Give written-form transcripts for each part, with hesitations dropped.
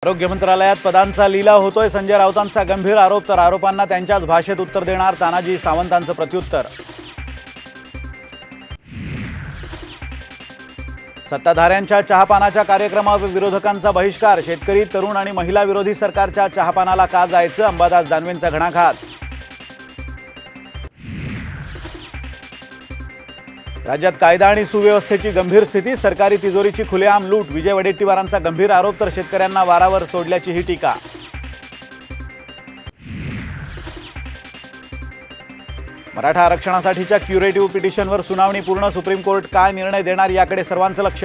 आरोग्य मंत्रालयात पदांचा लिलाव होतोय. संजय राऊतांचा गंभीर आरोप, तर आरोपांना त्यांच्याच भाषेत उत्तर देणार तानाजी सावंतांचं प्रत्युत्तर. सत्ताधाऱ्यांच्या चहापानाच्या कार्यक्रमावर विरोधकांचा बहिष्कार. शेतकरी, तरुण आणि महिला विरोधी सरकारच्या चहापानाला का जायचं, अंबादास दानवेंचा घणाघात. राज्यात कायदा आणि सुव्यवस्थेची गंभीर स्थिती. सरकारी तिजोरीची खुलेआम लूट. विजय वडेट्टीवारांचा गंभीर आरोप, तर शेतकऱ्यांना वारावर सोडल्याची ही टीका. मराठा आरक्षणासाठीच्या क्युरेटिव्ह पिटिशनवर सुनावणी पूर्ण. सुप्रीम कोर्ट काय निर्णय देणार याकडे सर्वांचं लक्ष.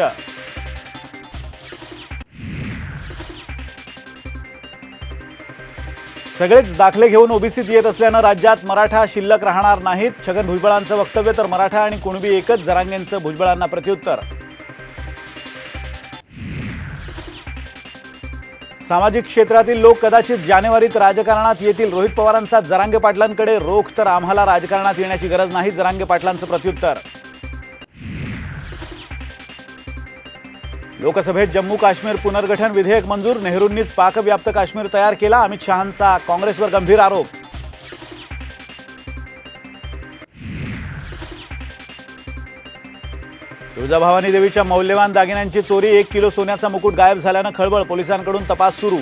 सगळेच दाखले घेऊन ओबीसीत येत असल्यानं राज्यात मराठा शिल्लक राहणार नाहीत. छगन भुजबळांचं वक्तव्य, तर मराठा आणि कुणबी एकच, जरांगेंचं भुजबळांना प्रत्युत्तर. सामाजिक क्षेत्रातील लोक कदाचित जानेवारीत राजकारणात येतील. रोहित पवारांचा जरांगे पाटलांकडे रोख, तर आम्हाला राजकारणात येण्याची गरज नाही, जरांगे पाटलांचं प्रत्युत्तर. लोकसभेत जम्मू काश्मीर पुनर्गठन विधेयक मंजूर. नेहरूंनीच पाकव्याप्त काश्मीर तयार केला. अमित शहांचा काँग्रेसवर गंभीर आरोप. तुळजाभवानी देवीच्या मौल्यवान दागिन्यांची चोरी. 1 किलो सोन्याचा मुकुट गायब झाल्यानं खळबळ. पोलिसांकडून तपास सुरू.